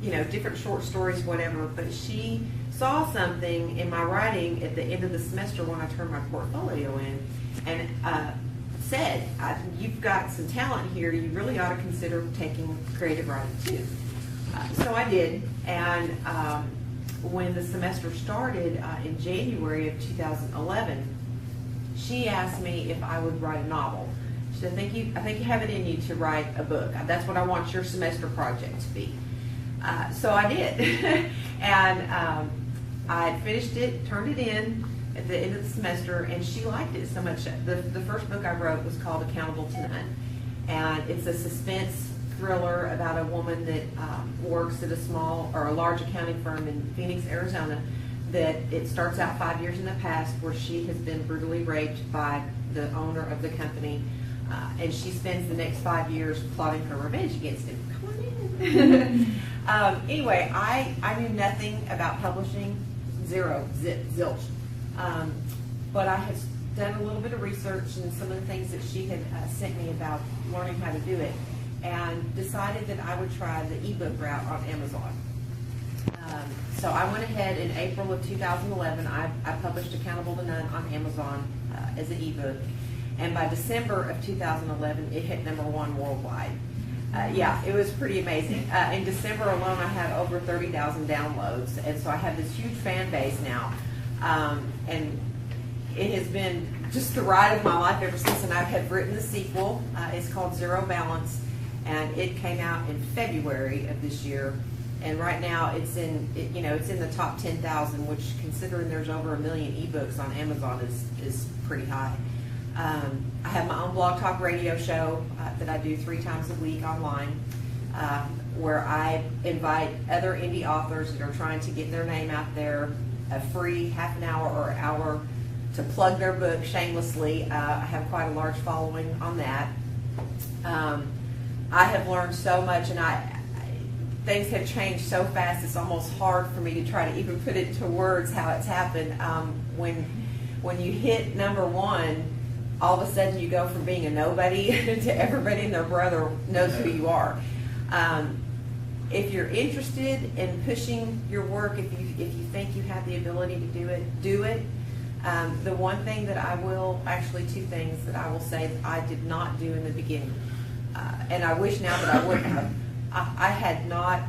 different short stories, whatever, but she saw something in my writing at the end of the semester when I turned my portfolio in, and said, you've got some talent here, you really ought to consider taking creative writing too. So I did, and when the semester started in January of 2011, she asked me if I would write a novel. She said, I think you have it in you to write a book. That's what I want your semester project to be. So I did. And I had finished it, turned it in at the end of the semester, and she liked it so much. The first book I wrote was called Accountable to None. And it's a suspense thriller about a woman that works at a large accounting firm in Phoenix, Arizona, that it starts out 5 years in the past where she has been brutally raped by the owner of the company, and she spends the next 5 years plotting her revenge against him. Come on in. Anyway, I knew nothing about publishing, zero, zilch. But I had done a little bit of research and some of the things that she had sent me about learning how to do it, and decided that I would try the ebook route on Amazon. So I went ahead in April of 2011. I published Accountable to None on Amazon as an ebook, and by December of 2011, it hit #1 worldwide. Yeah, it was pretty amazing. In December alone, I had over 30,000 downloads, and so I have this huge fan base now, and it has been just the ride of my life ever since. And I have written the sequel. It's called Zero Balance, and it came out in February of this year. And right now, it's in the top 10,000, which, considering there's over 1 million ebooks on Amazon, is pretty high. I have my own blog talk radio show that I do 3 times a week online, where I invite other indie authors that are trying to get their name out there, a free half an hour or hour to plug their book shamelessly. I have quite a large following on that. I have learned so much, and things have changed so fast, it's almost hard for me to try to even put it to words how it's happened. When you hit #1, all of a sudden you go from being a nobody to everybody and their brother knows who you are. If you're interested in pushing your work, if you think you have the ability to do it. The one thing that I will, actually 2 things that I will say that I did not do in the beginning, and I wish now that I would have. I had not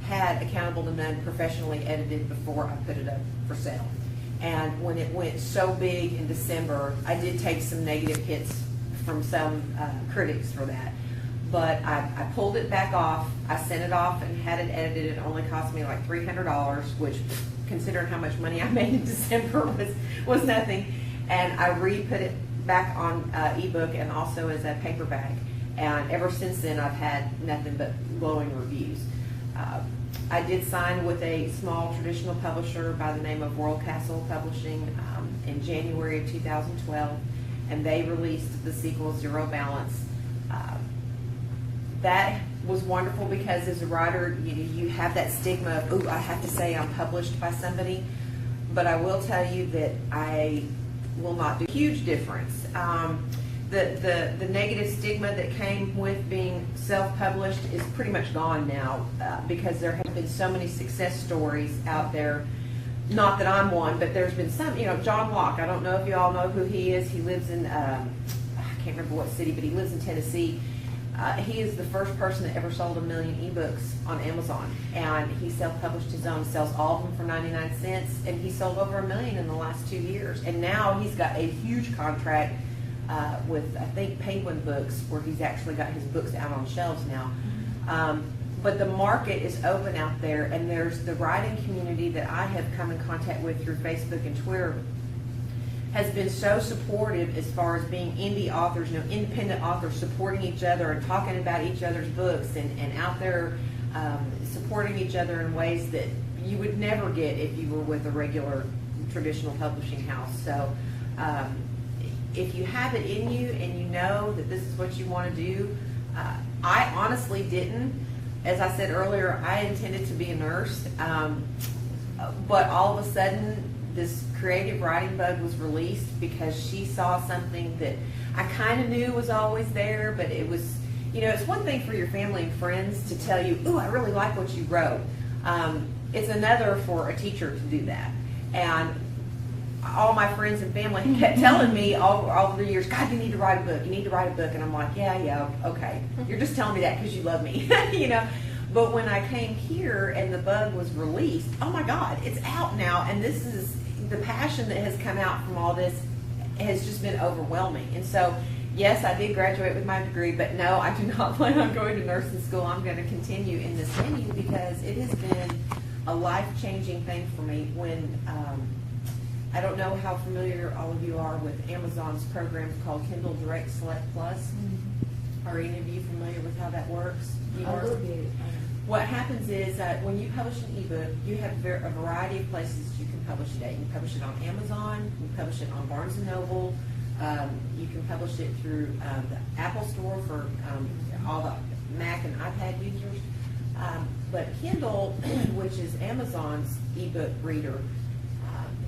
had Accountable to None professionally edited before I put it up for sale. And when it went so big in December, I did take some negative hits from some critics for that. But I pulled it back off. I sent it off and had it edited. It only cost me like $300, which, considering how much money I made in December, was nothing. And I re-put it back on ebook and also as a paperback. And ever since then, I've had nothing but glowing reviews. I did sign with a small traditional publisher by the name of Royal Castle Publishing in January of 2012, and they released the sequel, Zero Balance. That was wonderful because as a writer, you have that stigma of, ooh, I have to say I'm published by somebody, but I will tell you that I will not do a huge difference. The negative stigma that came with being self-published is pretty much gone now because there have been so many success stories out there. Not that I'm one, but there's been some, John Locke, I don't know if you all know who he is. He lives in, I can't remember what city, but he lives in Tennessee. He is the first person that ever sold 1 million ebooks on Amazon, and he self-published his own, sells all of them for 99 cents, and he sold over 1 million in the last 2 years. And now he's got a huge contract with, I think, Penguin Books, where he's actually got his books out on shelves now. But the market is open out there, and there's the writing community that I have come in contact with through Facebook and Twitter has been so supportive as far as being indie authors, independent authors supporting each other and talking about each other's books and out there supporting each other in ways that you would never get if you were with a regular traditional publishing house. So if you have it in you and you know that this is what you want to do, I honestly didn't. As I said earlier, I intended to be a nurse, but all of a sudden this creative writing bug was released because she saw something that I kind of knew was always there, but it was you know, it's one thing for your family and friends to tell you, "Ooh, I really like what you wrote." It's another for a teacher to do that. And all my friends and family kept telling me all the years, "God, you need to write a book. You need to write a book." And I'm like, yeah, okay. You're just telling me that because you love me, you know. But when I came here and the bug was released, oh my God, it's out now. And this is the passion that has come out from all this has just been overwhelming. And so, yes, I did graduate with my degree, but no, I do not plan on going to nursing school. I'm going to continue in this venue because it has been a life-changing thing for me. When I don't know how familiar all of you are with Amazon's programs called Kindle Direct Select Plus. Mm-hmm. Are any of you familiar with how that works? A little bit. What happens is when you publish an ebook, you have a variety of places you can publish it at. You can publish it on Amazon, you can publish it on Barnes & Noble, you can publish it through the Apple Store for all the Mac and iPad users. But Kindle, which is Amazon's ebook reader,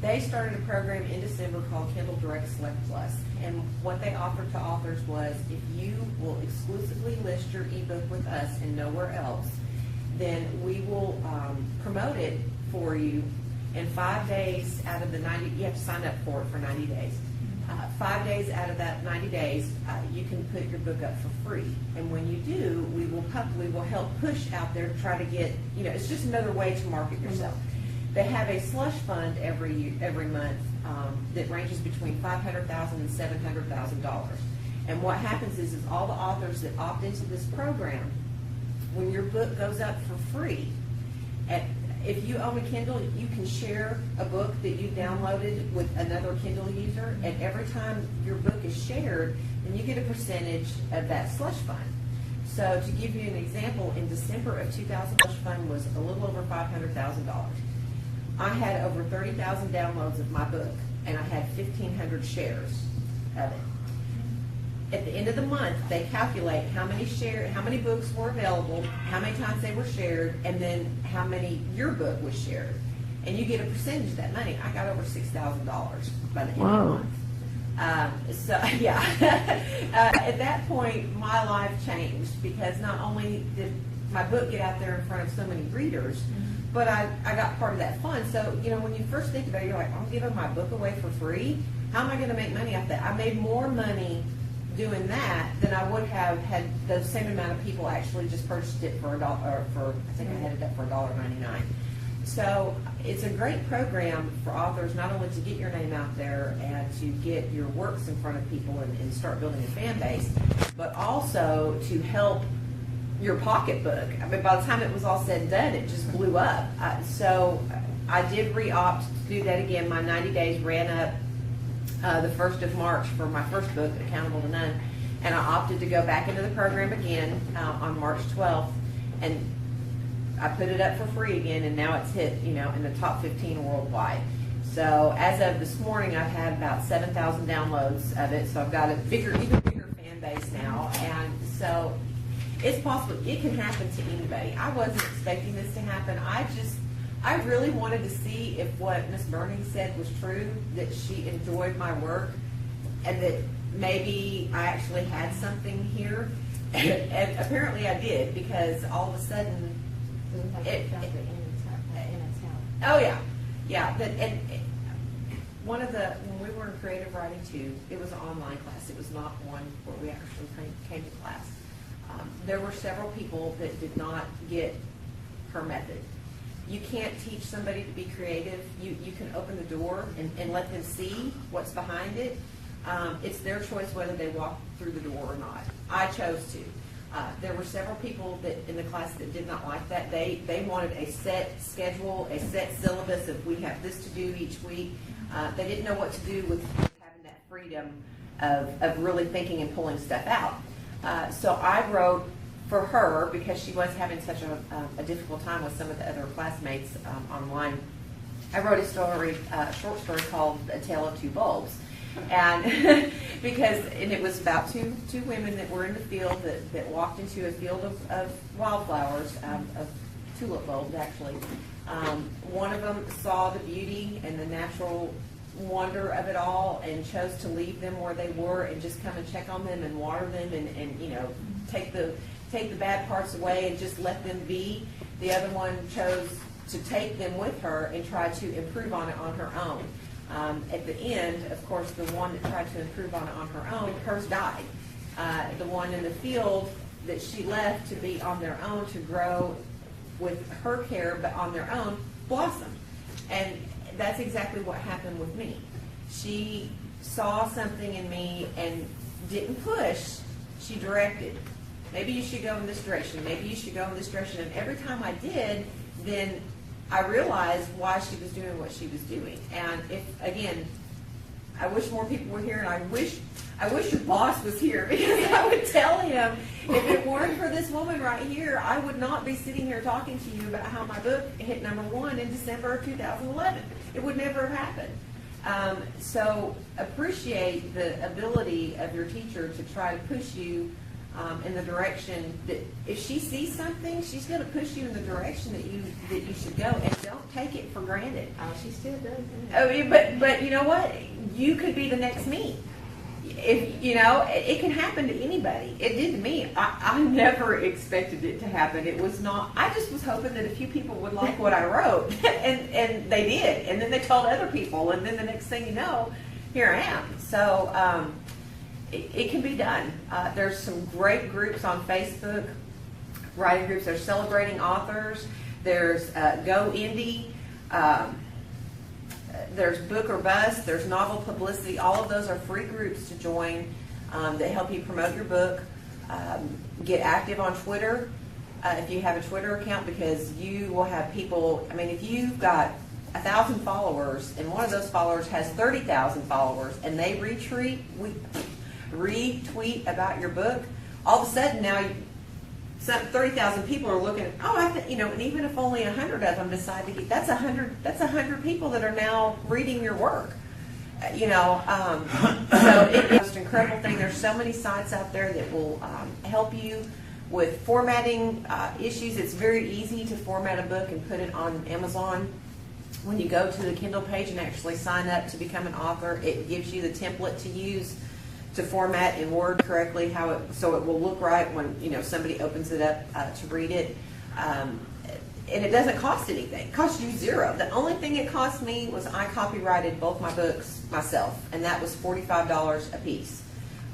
they started a program in December called Kindle Direct Select Plus. And what they offered to authors was, if you will exclusively list your ebook with us and nowhere else, then we will promote it for you in 5 days out of the 90. You have to sign up for it for 90 days. 5 days out of that 90 days, you can put your book up for free. And when you do, we will help push out there to try to get, you know, it's just another way to market yourself. They have a slush fund every month that ranges between $500,000 and $700,000. And what happens is all the authors that opt into this program, when your book goes up for free, if you own a Kindle, you can share a book that you downloaded with another Kindle user, and every time your book is shared, then you get a percentage of that slush fund. So to give you an example, in December of 2000, slush fund was a little over $500,000. I had over 30,000 downloads of my book, and I had 1,500 shares of it. At the end of the month, they calculate how many books were available, how many times they were shared, and then how many your book was shared. And you get a percentage of that money. I got over $6,000 by the end of the month. So, yeah. At that point, my life changed, because not only did my book get out there in front of so many readers, but I got part of that fund. So, you know, when you first think about it, you're like, I'm giving my book away for free? How am I going to make money off that? I made more money doing that than I would have had the same amount of people actually just purchased it for $1, or I think I had it up for $1.99. So it's a great program for authors, not only to get your name out there and to get your works in front of people and start building a fan base, but also to help your pocketbook. I mean, by the time it was all said and done, it just blew up. So I did re-opt to do that again. My 90 days ran up the 1st of March for my first book, Accountable to None, and I opted to go back into the program again on March 12th, and I put it up for free again, and now it's hit, you know, in the top 15 worldwide. So as of this morning, I've had about 7,000 downloads of it, so I've got a even bigger fan base now, and so it's possible. It can happen to anybody. I wasn't expecting this to happen. I really wanted to see if what Miss Berning said was true, that she enjoyed my work, and that maybe I actually had something here. And apparently I did, because all of a sudden, oh yeah. When we were in creative writing too, it was an online class. It was not one where we actually came to class. There were several people that did not get her method. You can't teach somebody to be creative. You can open the door and let them see what's behind it. It's their choice whether they walk through the door or not. I chose to. There were several people that in the class that did not like that. They wanted a set schedule, a set syllabus of, we have this to do each week. They didn't know what to do with having that freedom of really thinking and pulling stuff out. So I wrote for her, because she was having such a difficult time with some of the other classmates online. I wrote a short story called A Tale of Two Bulbs. And and it was about two women that were in the field that walked into a field of wildflowers, of tulip bulbs actually. One of them saw the beauty and the natural wonder of it all and chose to leave them where they were and just come and check on them and water them and you know, take the bad parts away and just let them be. The other one chose to take them with her and try to improve on it on her own. At the end, of course, the one that tried to improve on it on her own, hers died. The one in the field that she left to be on their own, to grow with her care, but on their own, blossomed. And that's exactly what happened with me. She saw something in me and didn't push, she directed. Maybe you should go in this direction, maybe you should go in this direction. And every time I did, then I realized why she was doing what she was doing. And if, again, I wish more people were here, and I wish your boss was here, because I would tell him, if it weren't for this woman right here, I would not be sitting here talking to you about how my book hit #1 in December of 2011. It would never have happened. So appreciate the ability of your teacher to try to push you in the direction that, if she sees something, she's going to push you in the direction that you should go, and don't take it for granted. Oh, she still does. I mean, but you know what? You could be the next me. If you know, it can happen to anybody. It did to me. I never expected it to happen. It was not. I just was hoping that a few people would like what I wrote, and they did. And then they told other people, and then the next thing you know, here I am. So it can be done. There's some great groups on Facebook, writing groups. There's Celebrating Authors. There's Go Indie. There's Book or Bust, there's Novel Publicity. All of those are free groups to join that help you promote your book. Get active on Twitter if you have a Twitter account, because you will have people, I mean, if you've got 1,000 followers and one of those followers has 30,000 followers and they retweet about your book, all of a sudden now 30,000 people are looking. And even if only 100 of them decide to get, that's 100 people that are now reading your work. So it's the most incredible thing. There's so many sites out there that will help you with formatting issues. It's very easy to format a book and put it on Amazon. When you go to the Kindle page and actually sign up to become an author, it gives you the template to use to format in Word correctly, so it will look right when somebody opens it up to read it. And it doesn't cost anything. It costs you zero. The only thing it cost me was I copyrighted both my books myself, and that was $45 a piece.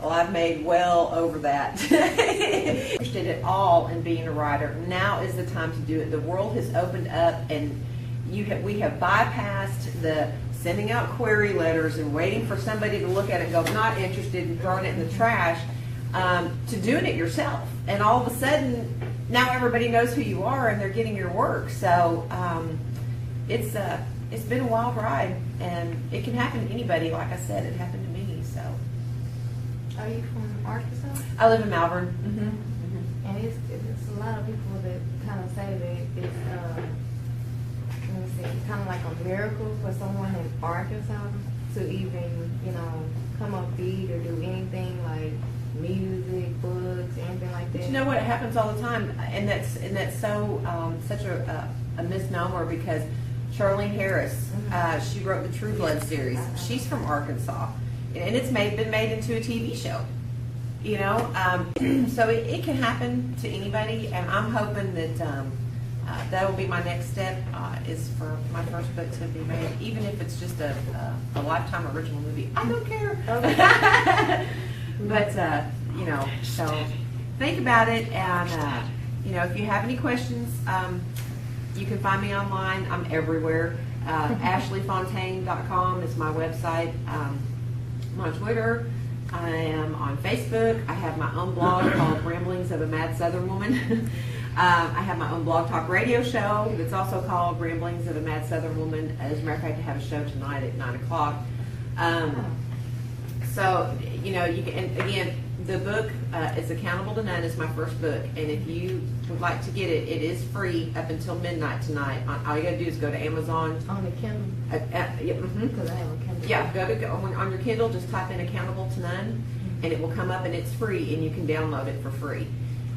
Well, I've made well over that. Interested at all in being a writer, now is the time to do it. The world has opened up, and we have bypassed the sending out query letters and waiting for somebody to look at it and go, not interested, and throwing it in the trash, to doing it yourself. And all of a sudden, now everybody knows who you are and they're getting your work. So it's been a wild ride, and it can happen to anybody. Like I said, it happened to me. So. Are you from Arkansas? I live in Malvern. Mm-hmm. And it's a lot of people that kind of say that it's kind of like a miracle for someone in Arkansas to even, come up beat or do anything like music, books, anything like that. But you know what? It happens all the time, and that's so such a misnomer, because Charlene Harris, she wrote the True Blood series. She's from Arkansas, and it's been made into a TV show. So it can happen to anybody, and I'm hoping that. That will be my next step, is for my first book to be made, even if it's just a Lifetime original movie. I don't care. But, so think about it, and, if you have any questions, you can find me online. I'm everywhere. AshleyFontaine.com is my website. I'm on Twitter. I am on Facebook. I have my own blog called Ramblings of a Mad Southern Woman. I have my own blog talk radio show that's also called Ramblings of a Mad Southern Woman. As a matter of fact, I have a show tonight at 9 o'clock. So, you can, and again, the book is Accountable to None is my first book. And if you would like to get it, it is free up until midnight tonight. All you got to do is go to Amazon. On the Kindle? Because I have a Kindle. Yeah, go on your Kindle, just type in Accountable to None, and it will come up, and it's free, and you can download it for free.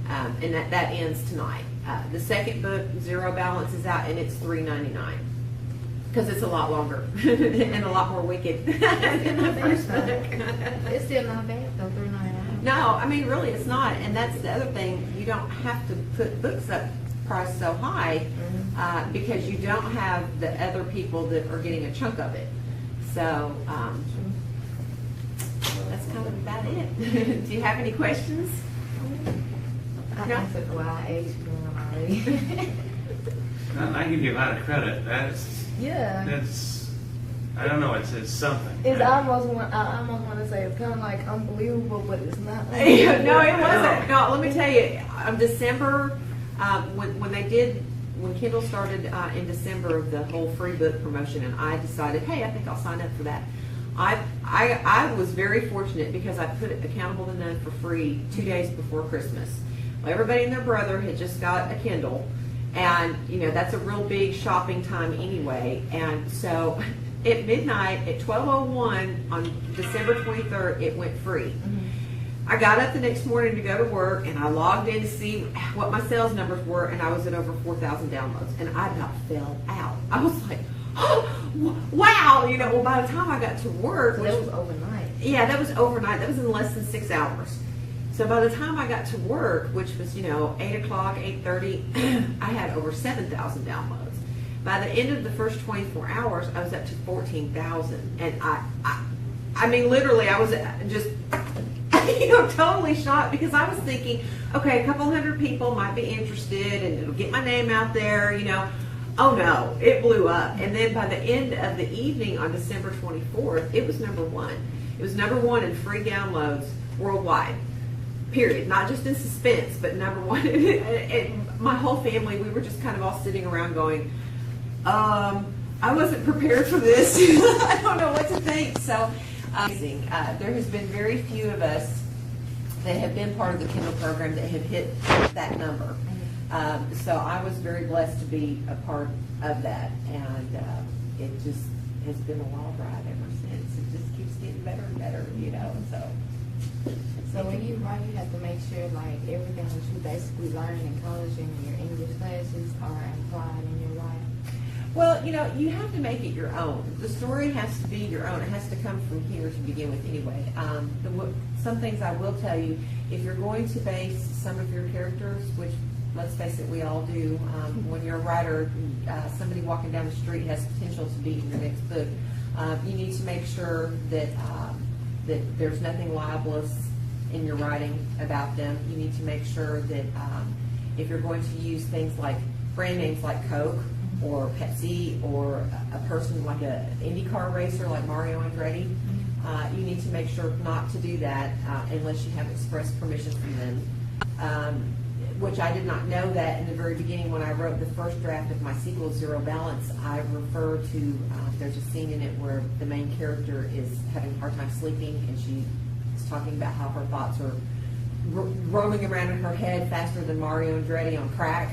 And that ends tonight. The second book, Zero Balance, is out, and it's $3.99 because it's a lot longer and a lot more wicked than the first book. It's still not bad though, $3.99. No, I mean, really, it's not. And that's the other thing. You don't have to put books up priced so high because you don't have the other people that are getting a chunk of it. So that's kind of about it. Do you have any questions? I No? answered well, I aged one already. I give you a lot of credit. That's Yeah. I don't know. It's something. It's almost I almost want to say it's kind of like unbelievable, but it's not. No, it wasn't. No, let me tell you, December, when Kindle started in December of the whole free book promotion, and I decided, hey, I think I'll sign up for that. I was very fortunate because I put Accountable to None for free 2 days before Christmas. Well, everybody and their brother had just got a Kindle, and that's a real big shopping time anyway. And so at midnight, at 12:01 on December 23rd, it went free. I got up the next morning to go to work, and I logged in to see what my sales numbers were, and I was at over 4,000 downloads, and I about fell out. I was like, oh, wow! Well, by the time I got to work, So that was overnight. yeah, that was overnight. That was in less than 6 hours. So by the time I got to work, which was 8 o'clock, 8:30, I had over 7,000 downloads. By the end of the first 24 hours, I was up to 14,000, and I mean, literally, I was just totally shocked because I was thinking, okay, a couple hundred people might be interested, and it'll get my name out there, Oh no, it blew up. And then by the end of the evening on December 24th, it was number one. It was number one in free downloads worldwide. Period. Not just in suspense, but number one. And my whole family, we were just kind of all sitting around going, I wasn't prepared for this. I don't know what to think. So, amazing. There has been very few of us that have been part of the Kindle program that have hit that number. So I was very blessed to be a part of that, and it just has been a wild ride ever since. It just keeps getting better and better, So when you write, you have to make sure like everything that you basically learn in college and your English classes are applied in your life. Well, you have to make it your own. The story has to be your own. It has to come from here to begin with anyway. Some things I will tell you, if you're going to base some of your characters, which, let's face it, we all do, when you're a writer, somebody walking down the street has potential to be in your next book. You need to make sure that there's nothing libelous in your writing about them. You need to make sure that if you're going to use things like brand names like Coke or Pepsi or a person like an IndyCar racer like Mario Andretti, you need to make sure not to do that unless you have express permission from them. Which I did not know that in the very beginning when I wrote the first draft of my sequel, Zero Balance. I refer to, there's a scene in it where the main character is having a hard time sleeping, and she is talking about how her thoughts are roaming around in her head faster than Mario Andretti on crack.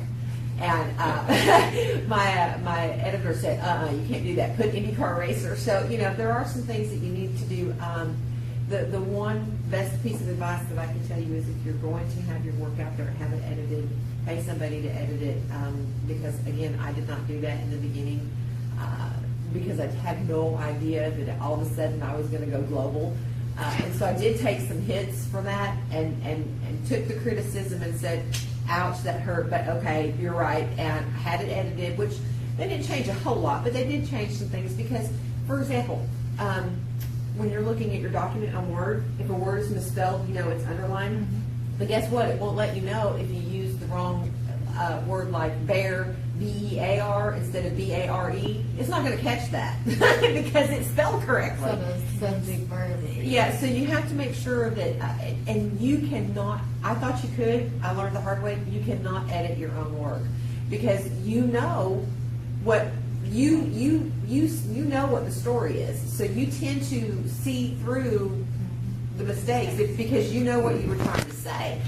And my editor said, you can't do that. Put IndyCar racer. So, there are some things that you need to do. The one best piece of advice that I can tell you is if you're going to have your work out there, have it edited, pay somebody to edit it, because again, I did not do that in the beginning because I had no idea that all of a sudden I was going to go global. And so I did take some hits for that and took the criticism and said, ouch, that hurt, but okay, you're right, and had it edited, which they didn't change a whole lot, but they did change some things because, for example, when you're looking at your document on Word, if a word is misspelled, it's underlined. But guess what? It won't let you know if you use the wrong word like bear, B-E-A-R, instead of B-A-R-E. It's not going to catch that because it's spelled correctly. So the subject verb. Yeah, so you have to make sure that, and you cannot, I thought you could, I learned the hard way, you cannot edit your own work because you know what you know what the story is, so you tend to see through the mistakes because you know what you were trying to say.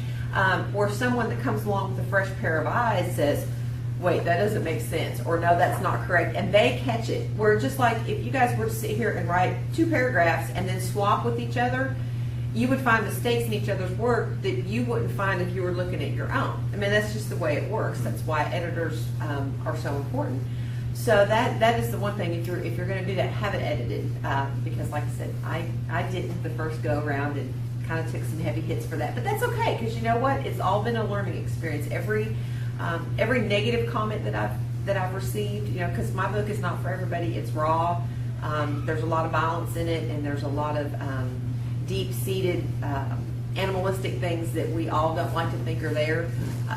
Or someone that comes along with a fresh pair of eyes says, wait, that doesn't make sense, or no, that's not correct, and they catch it. Where just like if you guys were to sit here and write 2 paragraphs and then swap with each other, you would find mistakes in each other's work that you wouldn't find if you were looking at your own. I mean, that's just the way it works. That's why editors are so important. So that is the one thing, if you're going to do that, have it edited, because like I said, I didn't the first go around, and kind of took some heavy hits for that. But that's okay, because you know what? It's all been a learning experience. Every negative comment that I've received, you know, because my book is not for everybody. It's raw. There's a lot of violence in it, and there's a lot of deep-seated animalistic things that we all don't like to think are there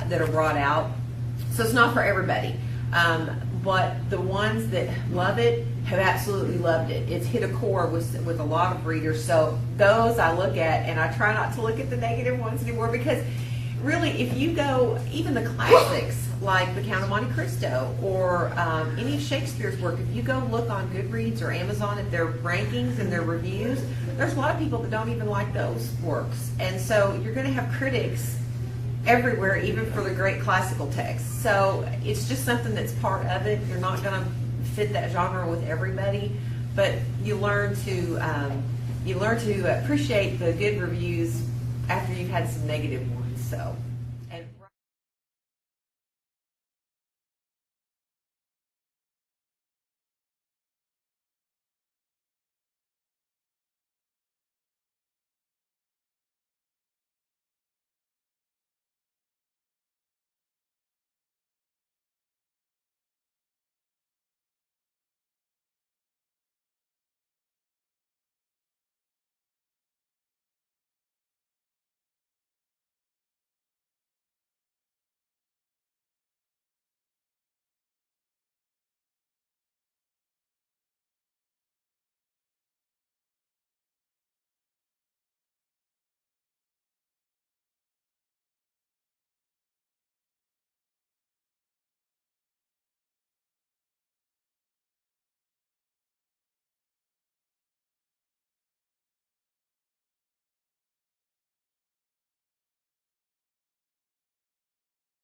that are brought out. So it's not for everybody. But the ones that love it have absolutely loved it. It's hit a chord with a lot of readers. So those I look at, and I try not to look at the negative ones anymore, because really, if you go, even the classics like The Count of Monte Cristo or any of Shakespeare's work, if you go look on Goodreads or Amazon at their rankings and their reviews, there's a lot of people that don't even like those works. And so you're going to have critics everywhere, even for the great classical texts. So it's just something that's part of it. You're not going to fit that genre with everybody, but you learn to appreciate the good reviews after you've had some negative ones. So